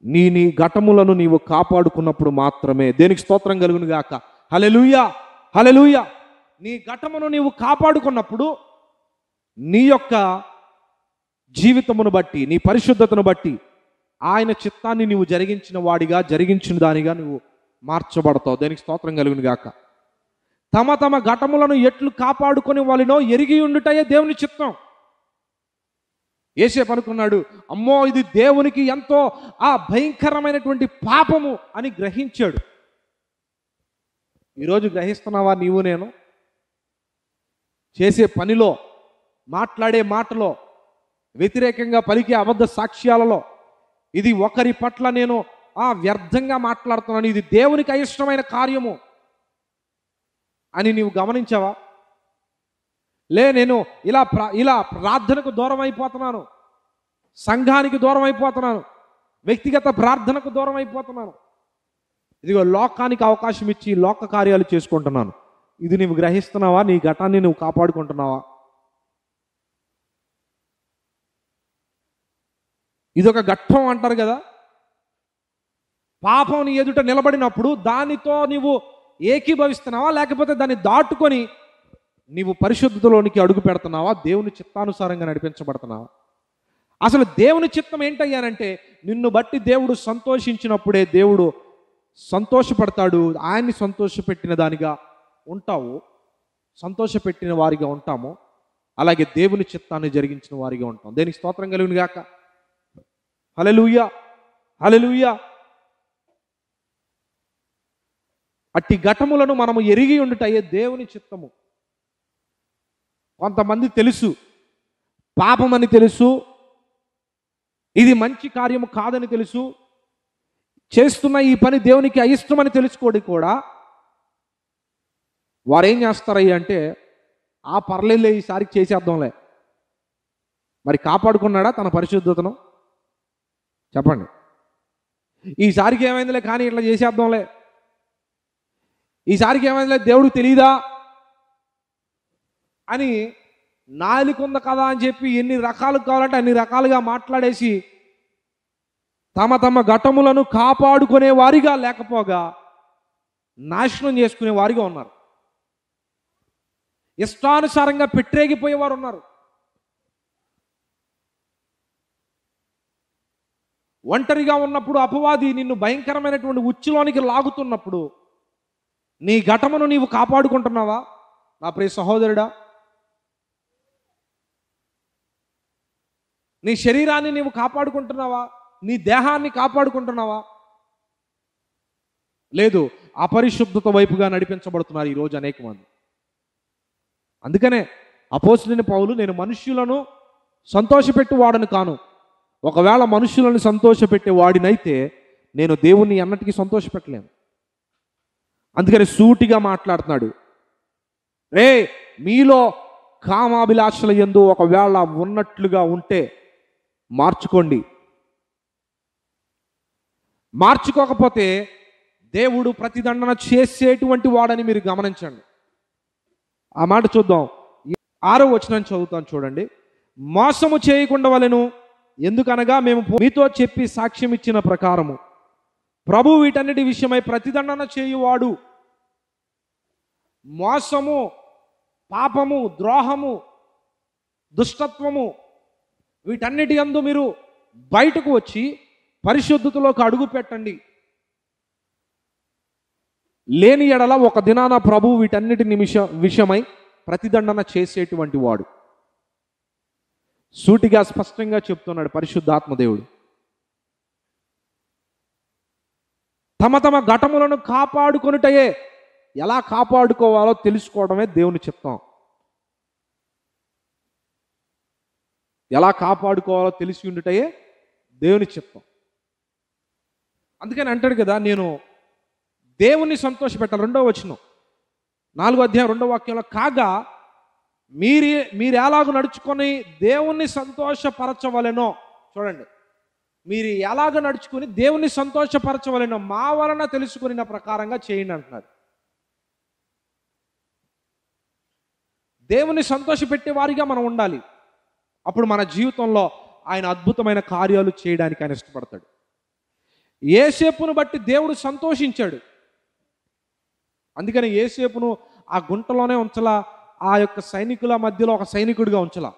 నీ ఘటములను నీవు కాపాడుకున్నప్పుడు మాత్రమే. దేనికి స్తోత్రం కలుగును గాక. హల్లెలూయా, హల్లెలూయా. నీ ఘటమును నీవు కాపాడుకున్నప్పుడు నీ యొక్క జీవితమును బట్టి, నీ పరిశుద్ధతను బట్టి ఆయన చిత్తాన్ని నీవు జరిగించిన వాడిగా, జరిగించిన దానిగా నువ్వు మార్చబడతావు. దేనికి స్తోత్రం కలుగును గాక. తమ తమ ఘటములను ఎట్లు కాపాడుకొని వాళ్ళనో ఎరిగి ఉండుటయే దేవుని చిత్తం. యేసేపు అనుకున్నాడు, అమ్మో ఇది దేవునికి ఎంతో భయంకరమైనటువంటి పాపము అని గ్రహించాడు. ఈరోజు గ్రహిస్తున్నావా నీవు నేను? చేసే పనిలో, మాట్లాడే మాటలో, వ్యతిరేకంగా పలికే అబద్ధ సాక్ష్యాలలో, ఇది ఒకరి పట్ల నేను వ్యర్థంగా మాట్లాడుతున్నాను, ఇది దేవునికి అయిష్టమైన కార్యము అని నీవు గమనించావా? నేను ఇలా ప్రార్థనకు దూరం అయిపోతున్నాను, సంఘానికి దూరం అయిపోతున్నాను, వ్యక్తిగత ప్రార్థనకు దూరం అయిపోతున్నాను, ఇదిగో లోకానికి అవకాశం ఇచ్చి లోక కార్యాలు చేసుకుంటున్నాను. ఇది నీవు గ్రహిస్తున్నావా? నీ ఘటాన్ని నువ్వు కాపాడుకుంటున్నావా? ఇదొక ఘట్టం అంటారు కదా. పాపం నీ ఎదుట నిలబడినప్పుడు దానితో నీవు ఏకీభవిస్తున్నావా, లేకపోతే దాన్ని దాటుకొని నీవు పరిశుద్ధతలోనికి అడుగు పెడుతున్నావా? దేవుని చిత్తానుసారంగా నడిపించబడుతున్నావా? అసలు దేవుని చిత్తం ఏంటయ్యానంటే, నిన్ను బట్టి దేవుడు సంతోషించినప్పుడే దేవుడు సంతోషపడతాడు. ఆయన్ని సంతోషపెట్టిన దానిగా ఉంటావు, సంతోషపెట్టిన వారిగా ఉంటాము. అలాగే దేవుని చిత్తాన్ని జరిగించిన వారిగా ఉంటాం. దేనికి స్తోత్రం కలుగును గాక. హల్లెలూయా, హల్లెలూయా. అట్టి ఘటములను మనము ఎరిగి ఉండుటయే దేవుని చిత్తము. కొంతమంది తెలుసు, పాపమని తెలుసు, ఇది మంచి కార్యము కాదని తెలుసు, చేస్తున్న ఈ పని దేవునికి అయిష్టమని తెలుసుకోండి కూడా వారు ఏం చేస్తారయ్య అంటే, పర్లేదులే ఈసారికి చేసేద్దాంలే. మరి కాపాడుకున్నాడా తన పరిశుద్ధతను? చెప్పండి. ఈసారికి ఏమైందిలే కానీ ఇట్లా చేసేద్దాంలే, ఈసారికి ఏమైందిలే దేవుడికి తెలియదా అని నాలుగుంది కదా అని చెప్పి ఎన్ని రకాలు కావాలంటే అన్ని రకాలుగా మాట్లాడేసి తమ తమ ఘటములను కాపాడుకునే వారిగా లేకపోగా నాశనం చేసుకునే వారిగా ఉన్నారు. ఇష్టానుసారంగా పెట్టేగిపోయేవారు ఉన్నారు. ఒంటరిగా ఉన్నప్పుడు అపవాది నిన్ను భయంకరమైనటువంటి ఉచ్చులోనికి లాగుతున్నప్పుడు నీ ఘటమును నీవు కాపాడుకుంటున్నావా నా ప్రియ సహోదరుడా? నీ శరీరాన్ని నీవు కాపాడుకుంటున్నావా? నీ దేహాన్ని కాపాడుకుంటున్నావా? లేదు, అపరిశుద్ధత వైపుగా నడిపించబడుతున్నారు ఈరోజు అనేక మంది. అందుకనే అపోస్తలుడైన పౌలు, నేను మనుష్యులను సంతోషపెట్టి వాడను కాను, ఒకవేళ మనుష్యులను సంతోషపెట్టే వాడినైతే నేను దేవుణ్ణి అన్నటికీ సంతోషపెట్టలేను. అందుకని సూటిగా మాట్లాడుతున్నాడు. మీలో కామాభిలాషల యందు ఒకవేళ ఉన్నట్లుగా ఉంటే మార్చుకోండి. మార్చుకోకపోతే దేవుడు ప్రతిదండన చేసేటువంటి వాడని మీరు గమనించండి. ఆ మాట చూద్దాం. 6వ వచనం చదువుతాను చూడండి. మోసము చేయకుండా వలెను, ఎందుకనగా మేము మీతో చెప్పి సాక్ష్యం ఇచ్చిన ప్రకారము ప్రభు వీటన్నిటి విషయమై ప్రతిదండన చేయువాడు. మోసము, పాపము, ద్రోహము, దుష్టత్వము వీటన్నిటి యందు మీరు బయటకు వచ్చి పరిశుద్ధతలోకి అడుగు పెట్టండి. లేని ఎడల ఒక దినాన ప్రభు వీటన్నిటి విషయమై ప్రతిదండన చేసేటువంటి వాడు. సూటిగా స్పష్టంగా చెప్తున్నాడు పరిశుద్ధాత్మ దేవుడు. తమ తమ ఘటములను కాపాడుకొనుటయే, ఎలా కాపాడుకోవాలో తెలుసుకోవడమే దేవుని చిత్తం. ఎలా కాపాడుకోవాలో తెలిసి ఉండుటయే దేవుని చిత్తం. అందుకని అంటాడు కదా, నేను దేవుణ్ణి సంతోషపెట్టాలి. 2వ వచనం 4వ అధ్యాయం 2వ వాక్యంలో, కాగా మీరు మీరు ఎలాగ నడుచుకొని దేవుణ్ణి సంతోషపరచవలెనో, చూడండి, మీరు ఎలాగ నడుచుకుని దేవుణ్ణి సంతోషపరచవలెనో మా వలన తెలుసుకున్న ప్రకారంగా చేయండి అంటున్నారు. దేవుని సంతోషపెట్టే వారిగా మనం ఉండాలి. అప్పుడు మన జీవితంలో ఆయన అద్భుతమైన కార్యాలు చేయడానికి ఆయన ఇష్టపడతాడు. యోసేపును బట్టి దేవుడు సంతోషించాడు. అందుకని యోసేపును ఆ గుంటలోనే ఉంచలా, ఆ యొక్క సైనికుల మధ్యలో ఒక సైనికుడిగా ఉంచలా,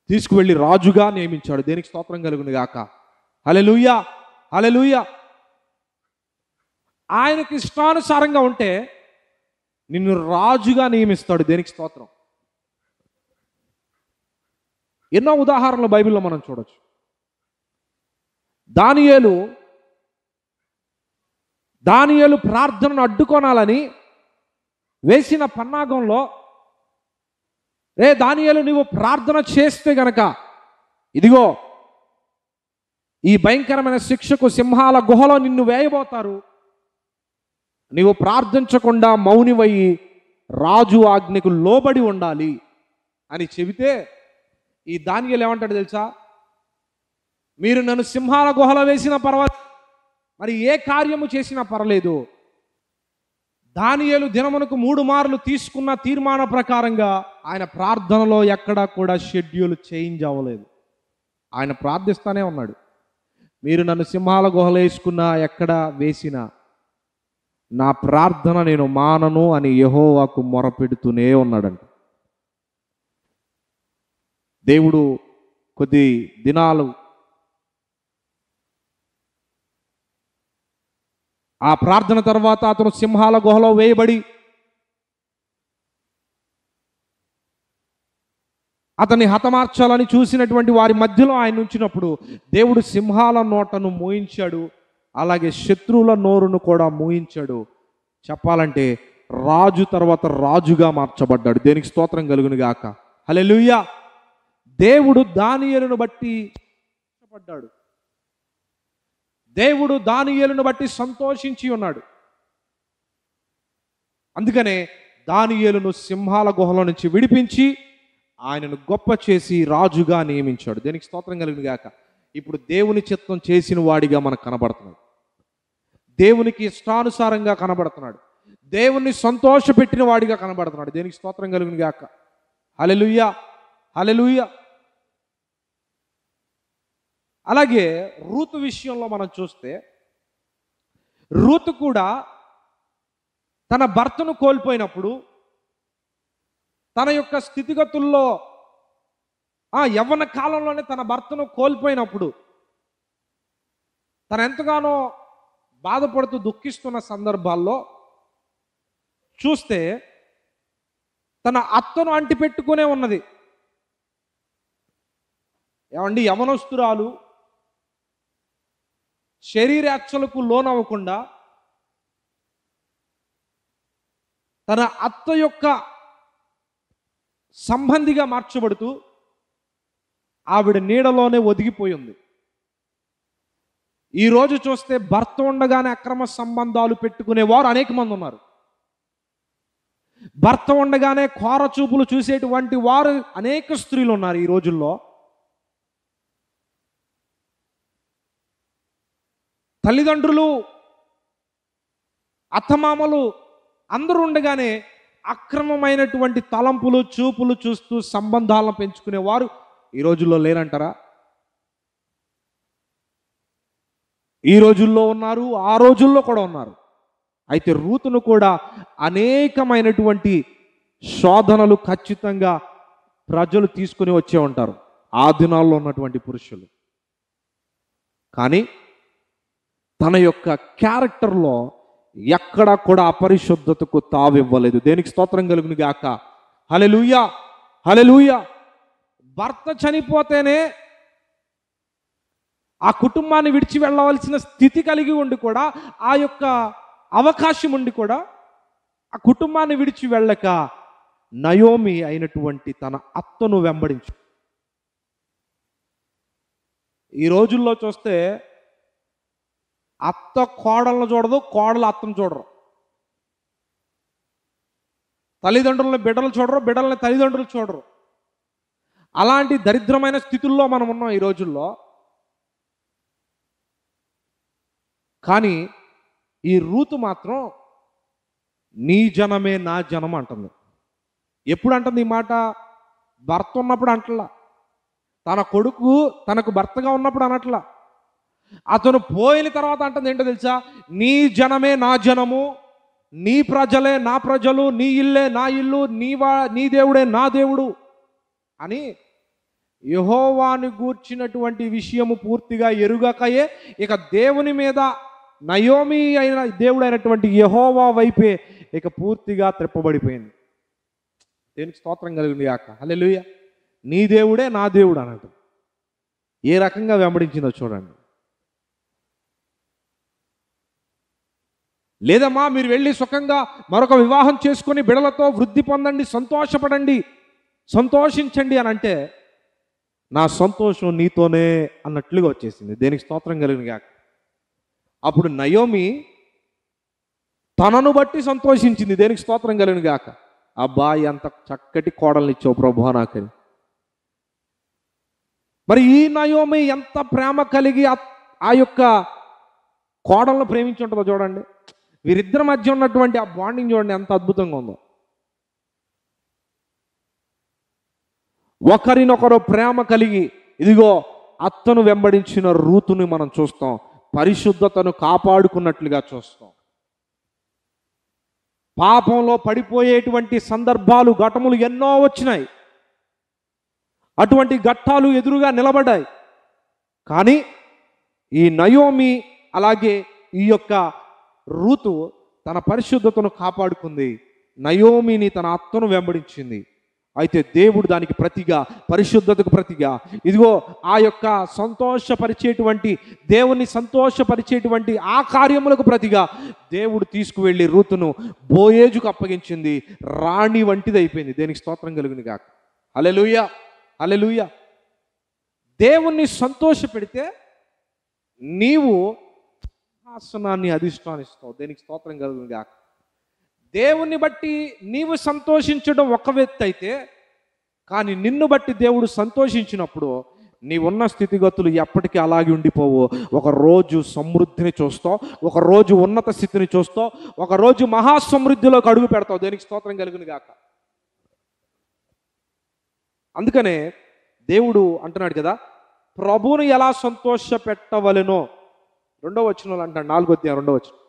తీసుకువెళ్ళి రాజుగా నియమించాడు. దేనికి స్తోత్రం కలుగును గాక. హల్లెలూయా, హల్లెలూయా. ఆయనకి ఇష్టానుసారంగా ఉంటే నిన్ను రాజుగా నియమిస్తాడు. దేనికి స్తోత్రం. ఎన్నో ఉదాహరణలు బైబిల్లో మనం చూడొచ్చు. దానియేలు ప్రార్థనను అడ్డుకోనాలని వేసిన పన్నాగంలో, దానియేలు నువ్వు ప్రార్థన చేస్తే గనక ఇదిగో ఈ భయంకరమైన శిక్షకు సింహాల గుహలో నిన్ను వేయబోతారు, నీవు ప్రార్థించకుండా మౌనివయ్యి రాజు ఆజ్ఞకు లోబడి ఉండాలి అని చెబితే, ఈ దానియేలు ఏమంటాడు తెలుసా? మీరు నన్ను సింహాల గుహలో వేసినా పర్వాలేదు, మరి ఏ కార్యము చేసినా పర్లేదు, దానియేలు దినమునకు 3 మార్లు తీసుకున్న తీర్మాన ప్రకారంగా ఆయన ప్రార్థనలో ఎక్కడా కూడా షెడ్యూల్ చేంజ్ అవ్వలేదు. ఆయన ప్రార్థిస్తానే ఉన్నాడు. మీరు నన్ను సింహాల గుహలో వేసుకున్నా, ఎక్కడ వేసినా నా ప్రార్థన నేను మానను అని యెహోవాకు మొరపెడుతూనే ఉన్నాడంట. దేవుడు కొద్ది దినాలు ఆ ప్రార్థన తర్వాత అతను సింహాల గుహలో వేయబడి అతన్ని హతమార్చాలని చూసినటువంటి వారి మధ్యలో ఆయన ఉంచినప్పుడు దేవుడు సింహాల నోటను మూయించాడు, అలాగే శత్రువుల నోరును కూడా మూయించాడు. చెప్పాలంటే రాజు తర్వాత రాజుగా మార్చబడ్డాడు. దేనికి స్తోత్రం కలుగును గాక. హల్లెలూయా. దేవుడు దానియేలును బట్టి ఇష్టపడ్డాడు. దేవుడు దానియేలును బట్టి సంతోషించి ఉన్నాడు. అందుకనే దానియేలును సింహాల గుహలో నుంచి విడిపించి ఆయనను గొప్ప చేసి రాజుగా నియమించాడు. దేనికి స్తోత్రం కలుగును గాక. ఇప్పుడు దేవుని చిత్తం చేసిన వాడిగా మనకు కనబడుతున్నాడు. దేవునికి ఇష్టానుసారంగా కనబడుతున్నాడు. దేవుణ్ణి సంతోషపెట్టిన వాడిగా కనబడుతున్నాడు. దేనికి స్తోత్రం కలుగును గాక. హల్లెలూయా, హల్లెలూయా. అలాగే రూతు విషయంలో మనం చూస్తే, రూతు కూడా తన భర్తను కోల్పోయినప్పుడు, తన యొక్క స్థితిగతుల్లో యవ్వన కాలంలోనే తన భర్తను కోల్పోయినప్పుడు తను ఎంతగానో బాధపడుతూ దుఃఖిస్తున్న సందర్భాల్లో చూస్తే తన అత్తను అంటిపెట్టుకునే ఉన్నది. ఏమండి, యవనస్తురాలు శరీరాచ్చలకు లోనవ్వకుండా తన అత్త యొక్క సంబంధిగా మార్చబడుతూ ఆవిడ నీడలోనే ఒదిగిపోయింది. ఈరోజు చూస్తే భర్త ఉండగానే అక్రమ సంబంధాలు పెట్టుకునేవారు అనేక మంది ఉన్నారు. భర్త ఉండగానే కోర చూపులు చూసేటువంటి వారు అనేక స్త్రీలు ఉన్నారు ఈ రోజుల్లో. తల్లిదండ్రులు, అత్తమామలు అందరూ ఉండగానే అక్రమమైనటువంటి తలంపులు, చూపులు చూస్తూ సంబంధాలను పెంచుకునేవారు ఈ రోజుల్లో లేరంటారా? ఈ రోజుల్లో ఉన్నారు, ఆ రోజుల్లో కూడా ఉన్నారు. అయితే రూతును కూడా అనేకమైనటువంటి శోధనలు ఖచ్చితంగా ప్రజలు తీసుకుని వచ్చే ఉంటారు ఆ దినాల్లో ఉన్నటువంటి పురుషులు. కానీ తన యొక్క క్యారెక్టర్లో ఎక్కడా కూడా అపరిశుద్ధతకు తావివ్వలేదు. దేనికి స్తోత్రం కలుగును గాక. హల్లెలూయా, హల్లెలూయా. భర్త చనిపోతేనే ఆ కుటుంబాన్ని విడిచి వెళ్ళవలసిన స్థితి కలిగి ఉండి కూడా, ఆ యొక్క అవకాశం ఉండి కూడా ఆ కుటుంబాన్ని విడిచి వెళ్ళక నయోమి అయినటువంటి తన అత్తను వెంబడించు. ఈ రోజుల్లో చూస్తే అత్త కోడలను చూడదు, కోడలు అత్తను చూడరు. తల్లిదండ్రులని బిడ్డలు చూడరు, బిడ్డలని తల్లిదండ్రులు చూడరు. అలాంటి దరిద్రమైన స్థితుల్లో మనం ఉన్నాం ఈ రోజుల్లో. కానీ ఈ రూతు మాత్రం నీ జనమే నా జనం అంటుంది. ఎప్పుడు అంటుంది ఈ మాట? భర్త ఉన్నప్పుడు అంటలా, తన కొడుకు తనకు భర్తగా ఉన్నప్పుడు అనట్లా, అతను పోయిన తర్వాత అంటుంది. ఏంటో తెలుసా? నీ జనమే నా జనము, నీ ప్రజలే నా ప్రజలు, నీ ఇల్లే నా ఇల్లు, నీ దేవుడే నా దేవుడు అని యెహోవాను గూర్చినటువంటి విషయము పూర్తిగా ఎరుగకయే ఇక దేవుని మీద, నయోమి అయిన దేవుడైనటువంటి యెహోవా వైపే ఇక పూర్తిగా త్రిప్పబడిపోయింది. దేనికి స్తోత్రం కలిగింది గాక. హల్లెలూయా. నీ దేవుడే నా దేవుడు అన్నట్టు ఏ రకంగా వెంబడించిందో చూడండి. లేదమ్మా, మీరు వెళ్ళి సుఖంగా మరొక వివాహం చేసుకొని బిడలతో వృద్ధి పొందండి, సంతోషపడండి, సంతోషించండి అని అంటే, నా సంతోషం నీతోనే అన్నట్లుగా వచ్చేసింది. దేనికి స్తోత్రం కలిగింది గాక. అప్పుడు నయోమి తనను బట్టి సంతోషించింది. దేనికి స్తోత్రం కలిగింది గాక. అబ్బాయి ఎంత చక్కటి కోడల్ని ఇచ్చావు ప్రభువా నాకని. మరి ఈ నయోమి ఎంత ప్రేమ కలిగి ఆ యొక్క కోడలను ప్రేమించి ఉంటుందో చూడండి. వీరిద్దరి మధ్య ఉన్నటువంటి ఆ బాండింగ్ చూడండి ఎంత అద్భుతంగా ఉందో. ఒకరినొకరు ప్రేమ కలిగి, ఇదిగో అత్తను వెంబడించిన రూతుని మనం చూస్తాం, పరిశుద్ధతను కాపాడుకున్నట్లుగా చూస్తాం. పాపంలో పడిపోయేటువంటి సందర్భాలు, ఘటములు ఎన్నో వచ్చినాయి. అటువంటి ఘట్టాలు ఎదురుగా నిలబడ్డాయి. కానీ ఈ నయోమి అలాగే ఈ యొక్క రూతు తన పరిశుద్ధతను కాపాడుకుంది. నయోమిని తన అత్తను వెంబడించింది. అయితే దేవుడు దానికి ప్రతిగా, పరిశుద్ధతకు ప్రతిగా, ఇదిగో ఆ యొక్క సంతోషపరిచేటువంటి, దేవుని సంతోషపరిచేటువంటి ఆ కార్యములకు ప్రతిగా దేవుడు తీసుకువెళ్ళి రూతును బోయేజుకు అప్పగించింది. రాణి వంటిది అయిపోయింది. దేనికి స్తోత్రం కలుగును గాక. హల్లెలూయా, హల్లెలూయా. దేవుణ్ణి సంతోష పెడితే నీవు సింహాసనాన్ని అధిష్టానిస్తావు. దేనికి స్తోత్రం కలుగును గాక. దేవుణ్ణి బట్టి నీవు సంతోషించడం ఒక వ్యక్తి అయితే, కానీ నిన్ను బట్టి దేవుడు సంతోషించినప్పుడు నీవున్న స్థితిగతులు ఎప్పటికీ అలాగే ఉండిపోవు. ఒకరోజు సమృద్ధిని చూస్తావు, ఒకరోజు ఉన్నత స్థితిని చూస్తావు, ఒకరోజు మహాసమృద్ధిలోకి అడుగు పెడతావు. దేనికి స్తోత్రం కలుగును గాక. అందుకనే దేవుడు అంటున్నాడు కదా, ప్రభువును ఎలా సంతోష పెట్టవలెనో 2వ వచనంలో అంటాడు, 4వ అధ్యాయం 2వ వచనం.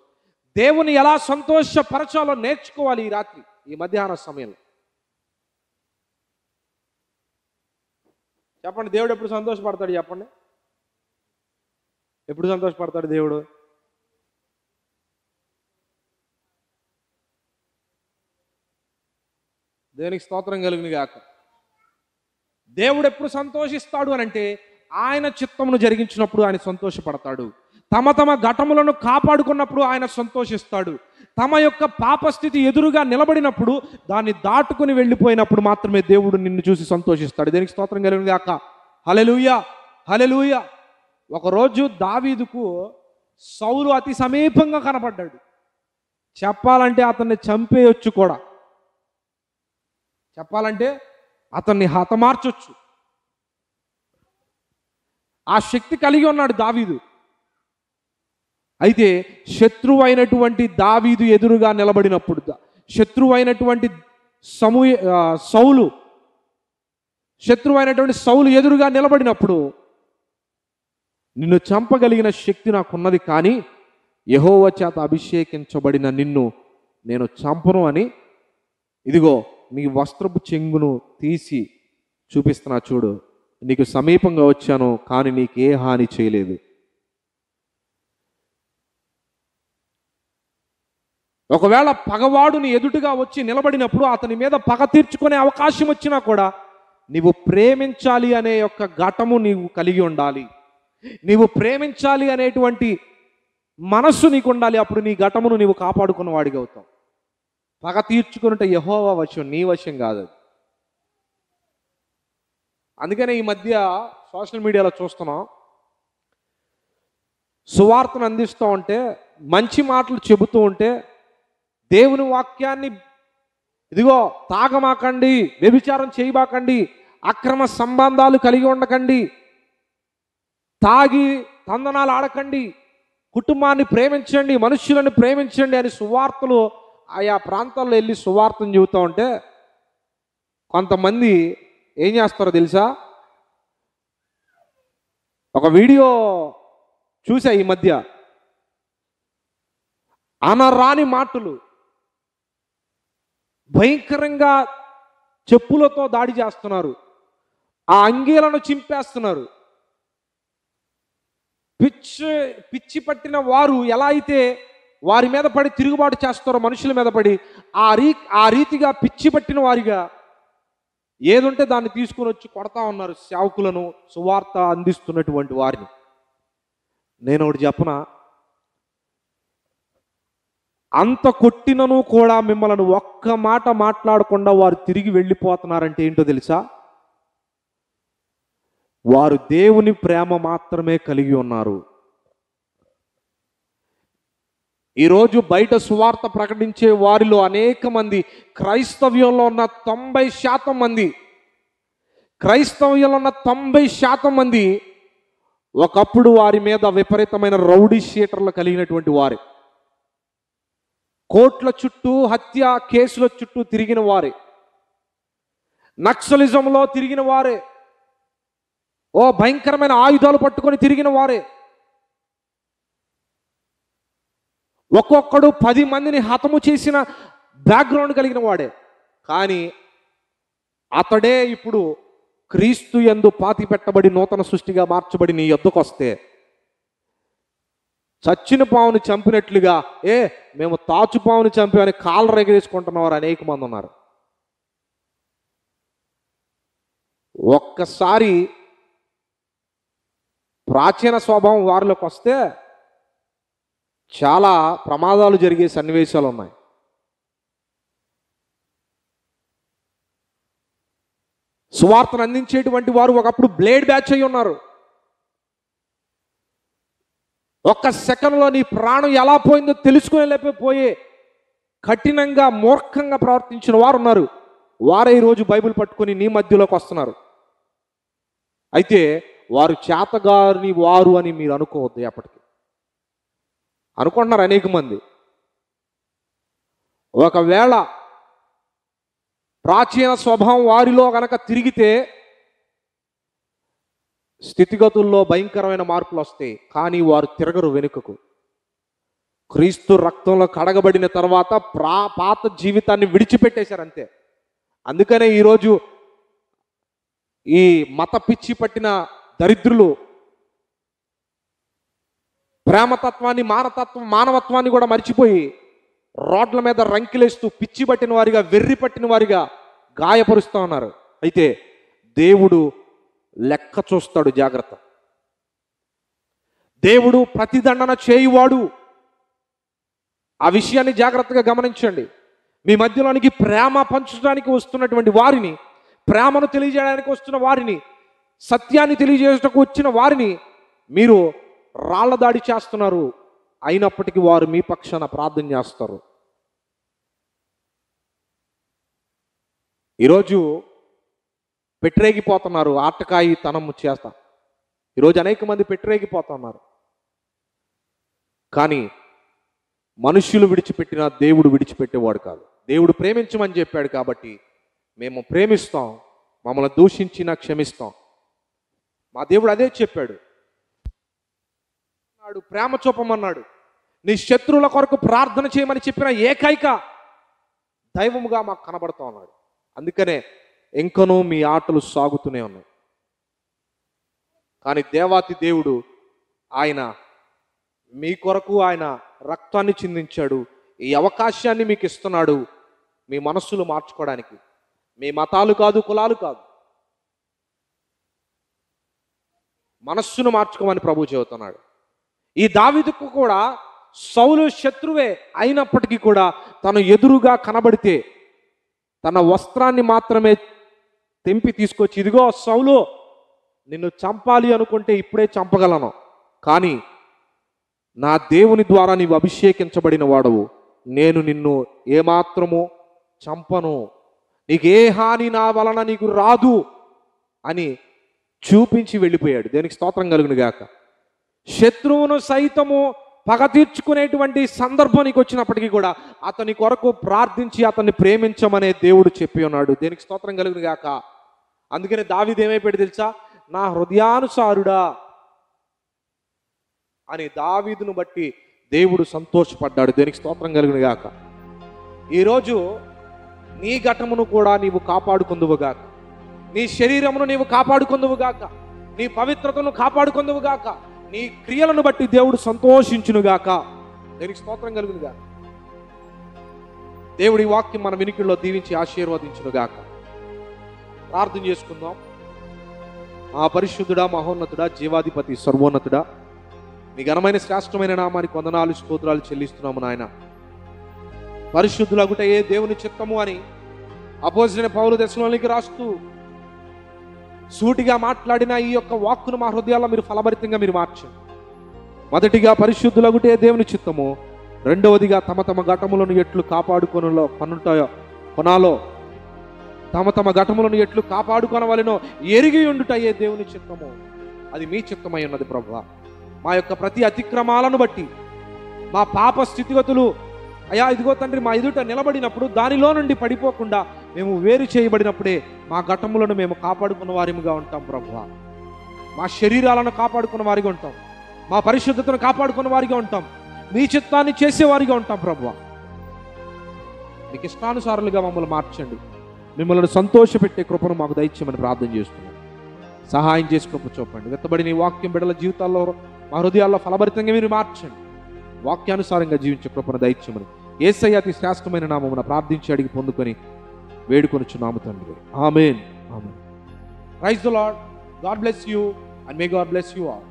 దేవుని ఎలా సంతోషపరచాలో నేర్చుకోవాలి ఈ రాత్రి, ఈ మధ్యాహ్న సమయంలో. చెప్పండి, దేవుడు ఎప్పుడు సంతోషపడతాడు? చెప్పండి, ఎప్పుడు సంతోషపడతాడు దేవుడు? దేవునికి స్తోత్రం కలుగును గాక. దేవుడు ఎప్పుడు సంతోషిస్తాడు అని అంటే, ఆయన చిత్తమును జరిగించినప్పుడు ఆయన సంతోషపడతాడు. తమ తమ ఘటములను కాపాడుకున్నప్పుడు ఆయన సంతోషిస్తాడు. తమ యొక్క పాపస్థితి ఎదురుగా నిలబడినప్పుడు, దాన్ని దాటుకుని వెళ్ళిపోయినప్పుడు మాత్రమే దేవుడు నిన్ను చూసి సంతోషిస్తాడు. దేనికి స్తోత్రం కలుగును గాక. హల్లెలూయా, హల్లెలూయా. ఒకరోజు దావీదుకు సౌలు అతి సమీపంగా కనపడ్డాడు. చెప్పాలంటే అతన్ని చంపేయొచ్చు కూడా, చెప్పాలంటే అతన్ని హతమార్చొచ్చు. ఆ శక్తి కలిగి ఉన్నాడు దావీదు. అయితే శత్రువైనటువంటి దావీదు ఎదురుగా నిలబడినప్పుడు, శత్రువైనటువంటి సౌలు ఎదురుగా నిలబడినప్పుడు, నిన్ను చంపగలిగిన శక్తి నాకున్నది, కానీ యెహోవా చేత అభిషేకించబడిన నిన్ను నేను చంపను అని, ఇదిగో నీ వస్త్రపు చెంగును తీసి చూపిస్తున్నా చూడు, నీకు సమీపంగా వచ్చాను, కానీ నీకే హాని చేయలేదు. ఒకవేళ పగవాడుని ఎదుటిగా వచ్చి నిలబడినప్పుడు అతని మీద పగ తీర్చుకునే అవకాశం వచ్చినా కూడా, నీవు ప్రేమించాలి అనే యొక్క ఘటము నీవు కలిగి ఉండాలి. నీవు ప్రేమించాలి అనేటువంటి మనస్సు నీకు ఉండాలి. అప్పుడు నీ ఘటమును నీవు కాపాడుకున్న వాడిగా అవుతావు. పగ తీర్చుకున్నట్టు యెహోవా వశం, నీ వశం కాదు అది. అందుకనే ఈ మధ్య సోషల్ మీడియాలో చూస్తున్నాం, సువార్తను అందిస్తూ ఉంటే, మంచి మాటలు చెబుతూ ఉంటే, దేవుని వాక్యాన్ని ఇదిగో తాగమాకండి, వ్యభిచారం చేయబాకండి, అక్రమ సంబంధాలు కలిగి ఉండకండి, తాగి తందనాలు ఆడకండి, కుటుంబాన్ని ప్రేమించండి, మనుష్యులను ప్రేమించండి అని సువార్తలు ఆయా ప్రాంతాల్లో వెళ్ళి సువార్తను చెబుతూ ఉంటే కొంతమంది ఏం చేస్తారో తెలుసా? ఒక వీడియో చూసా ఈ మధ్య, అనరాని మాటలు భయంకరంగా చెప్పులతో దాడి చేస్తున్నారు, ఆ అంగీలను చింపేస్తున్నారు. పిచ్చి పట్టిన వారు ఎలా అయితే వారి మీద పడి తిరుగుబాటు చేస్తారో, మనుషుల మీద పడి ఆ రీతిగా పిచ్చి పట్టిన వారిగా ఏదుంటే దాన్ని తీసుకుని వచ్చి కొడతా ఉన్నారు సేవకులను, సువార్త అందిస్తున్నటువంటి వారిని. నేను ఒకటి చెప్పనా, అంత కొట్టినను కూడా మిమ్మల్ని ఒక్క మాట మాట్లాడకుండా వారు తిరిగి వెళ్ళిపోతున్నారంటే ఏంటో తెలుసా? వారు దేవుని ప్రేమ మాత్రమే కలిగి ఉన్నారు. ఈరోజు బయట సువార్త ప్రకటించే వారిలో అనేక మంది, క్రైస్తవ్యంలో ఉన్న 90% మంది, క్రైస్తవ్యంలో ఉన్న 90% మంది ఒకప్పుడు వారి మీద విపరీతమైన రౌడీ షీటర్లు కలిగినటువంటి వారే, కోట్ల చుట్టూ హత్య కేసుల చుట్టూ తిరిగిన వారే, నక్సలిజంలో తిరిగిన వారే, ఓ భయంకరమైన ఆయుధాలు పట్టుకొని తిరిగిన వారే, ఒక్కొక్కడు 10 మందిని హతము చేసిన బ్యాక్గ్రౌండ్ కలిగిన వాడే. కానీ అతడే ఇప్పుడు క్రీస్తు యందు పాతి పెట్టబడి నూతన సృష్టిగా మార్చబడి నీ యొద్దకు వస్తే చచ్చిన పావుని చంపినట్లుగా మేము తాచు పావుని చంపామని కాళ్ళ ఎగరేసుకుంటున్న వారు అనేక మంది ఉన్నారు. ఒక్కసారి ప్రాచీన స్వభావం వారిలోకి వస్తే చాలా ప్రమాదాలు జరిగే సన్నివేశాలు ఉన్నాయి. సువార్తను అందించేటువంటి వారు ఒకప్పుడు బ్లేడ్ బ్యాచ్ అయి ఉన్నారు. ఒక్క సెకండ్లో నీ ప్రాణం ఎలా పోయిందో తెలుసుకునేలేకపోయే కఠినంగా మూర్ఖంగా ప్రవర్తించిన వారు ఉన్నారు. వారే ఈరోజు బైబిల్ పట్టుకొని నీ మధ్యలోకి వస్తున్నారు. అయితే వారు చేతగాని వారు అని మీరు అనుకోవద్దు. ఎప్పటికీ అనుకుంటున్నారు అనేక మంది. ఒకవేళ ప్రాచీన స్వభావం వారిలో కనుక తిరిగితే స్థితిగతుల్లో భయంకరమైన మార్పులు వస్తాయి. కానీ వారు తిరగరు వెనుకకు. క్రీస్తు రక్తంలో కడగబడిన తర్వాత పాత జీవితాన్ని విడిచిపెట్టేశారు అంతే. అందుకనే ఈరోజు ఈ మత పిచ్చి పట్టిన దరిద్రులు ప్రేమతత్వాన్ని, మానవత్వాన్ని కూడా మర్చిపోయి రోడ్ల మీద రంకిలేస్తూ పిచ్చి పట్టిన వారిగా, వెర్రి పట్టిన వారిగా గాయపరుస్తూ ఉన్నారు. అయితే దేవుడు లెక్క చూస్తాడు. జాగ్రత్త. దేవుడు ప్రతిదండన చేయువాడు. ఆ విషయాన్ని జాగ్రత్తగా గమనించండి. మీ మధ్యలోనికి ప్రేమ పంచడానికి వస్తున్నటువంటి వారిని, ప్రేమను తెలియజేయడానికి వస్తున్న వారిని, సత్యాన్ని తెలియజేయడానికి వచ్చిన వారిని మీరు రాళ్ల దాడి చేస్తున్నారు. అయినప్పటికీ వారు మీ పక్షాన ప్రార్థన చేస్తారు. ఈరోజు పెట్టరేగిపోతున్నారు. ఆటకాయి తనము చేస్తా. ఈరోజు అనేక మంది పెట్టరేగిపోతున్నారు. కానీ మనుష్యులు విడిచిపెట్టినా దేవుడు విడిచిపెట్టేవాడు కాదు. దేవుడు ప్రేమించమని చెప్పాడు కాబట్టి మేము ప్రేమిస్తాం. మమ్మల్ని దూషించినా క్షమిస్తాం. మా దేవుడు అదే చెప్పాడు. ప్రేమ చూపమన్నాడు. నీ శత్రువుల కొరకు ప్రార్థన చేయమని చెప్పిన ఏకైక దైవముగా మాకు కనబడుతూ ఉన్నాడు. అందుకనే ఇంకనూ మీ ఆటలు సాగుతూనే ఉన్నాయి. కానీ దేవాతి దేవుడు ఆయన మీ కొరకు ఆయన రక్తాన్ని చిందించాడు. ఈ అవకాశాన్ని మీకు ఇస్తున్నాడు. మీ మనస్సులు మార్చుకోవడానికి. మీ మతాలు కాదు, కులాలు కాదు, మనస్సును మార్చుకోమని ప్రభు చెబుతున్నాడు. ఈ దావీదుకు కూడా సౌలు శత్రువే అయినప్పటికీ కూడా తను ఎదురుగా కనబడితే తన వస్త్రాన్ని మాత్రమే తెంపి తీసుకొచ్చి, ఇదిగో సౌలు, నిన్ను చంపాలి అనుకుంటే ఇప్పుడే చంపగలను, కానీ నా దేవుని ద్వారా నీవు అభిషేకించబడిన వాడవు, నేను నిన్ను ఏమాత్రము చంపను, నీకు ఏ హాని నా వలన నీకు రాదు అని చూపించి వెళ్ళిపోయాడు. దేనికి స్తోత్రం కలుగును గాక. శత్రువును సైతము పగ తీర్చుకునేటువంటి సందర్భం నీకు వచ్చినప్పటికీ కూడా అతని కొరకు ప్రార్థించి అతన్ని ప్రేమించమనే దేవుడు చెప్పి ఉన్నాడు. దేనికి స్తోత్రం కలుగును గాక. అందుకనే దావీదు ఏమైపోయాడు తెలుసా? నా హృదయానుసారుడా అని దావీదును బట్టి దేవుడు సంతోషపడ్డాడు. దేనికి స్తోత్రం కలుగును గాక. ఈరోజు నీ ఘటమును కూడా నీవు కాపాడుకుందువుగాక, నీ శరీరమును నీవు కాపాడుకుందువుగాక, నీ పవిత్రతను కాపాడుకుందువుగాక, నీ క్రియలను బట్టి దేవుడు సంతోషించునుగాక. దేనికి స్తోత్రం కలుగునుగాక. దేవుడి వాక్యం మన వినికిడిలో దీవించి ఆశీర్వదించునుగాక. ప్రార్థన చేసుకుందాం. ఆ పరిశుద్ధుడా, మహోన్నతుడా, జీవాధిపతి, సర్వోన్నతుడా, నీ ఘనమైన శ్రేష్టమైన నామానికి వందనాలు స్తోత్రాలు చెల్లిస్తున్నాము నాయన. పరిశుద్ధులగుట ఏ దేవుని చిత్తము అని అపోజిట్ పౌలు దశలోనికి రాస్తూ సూటిగా మాట్లాడిన ఈ యొక్క వాక్కును మా హృదయాల్లో మీరు ఫలభరితంగా మీరు మార్చండి. మొదటిగా పరిశుద్ధులగుటే దేవుని చిత్తము, రెండవదిగా తమ తమ ఘటములను ఎట్లు కొనాలో తమ తమ ఘటములను ఎట్లు కాపాడుకొనవలెనో ఎరిగి ఉండుట ఏ దేవుని చిత్తము, అది మీ చిత్తమై ఉన్నది ప్రభువా. మా యొక్క ప్రతి అతిక్రమాలను బట్టి, మా పాప స్థితిగతులు అయ్యా ఇదిగో తండ్రి మా ఎదుట నిలబడినప్పుడు దానిలో నుండి పడిపోకుండా మేము వేరు చేయబడినప్పుడే మా ఘటములను మేము కాపాడుకున్న వారిగా ఉంటాం ప్రభువా. మా శరీరాలను కాపాడుకున్న వారిగా ఉంటాం, మా పరిశుద్ధతను కాపాడుకున్న వారిగా ఉంటాం, మీ చిత్తాన్ని చేసేవారిగా ఉంటాం ప్రభువా. మీకు ఇష్టానుసారులుగా మమ్మల్ని మార్చండి. మిమ్మల్ని సంతోషపెట్టే కృపను మాకు దయచేయమని ప్రార్థన చేస్తున్నాం. సహాయం చేసి కృప చూపండి. వెత్తబడి నీ వాక్యం బిడ్డల జీవితాల్లో మా హృదయాల్లో ఫలభరితంగా మీరు మార్చండి. వాక్యానుసారంగా జీవించే కృపను దయచేయమని యేసయ్య అతి శ్రేష్టమైన నామమున ప్రార్థించి అడిగి పొందుకొని వేడుకొనుచున్నాము తండ్రి. Amen. Amen. Praise the Lord. God bless you and may God bless you all.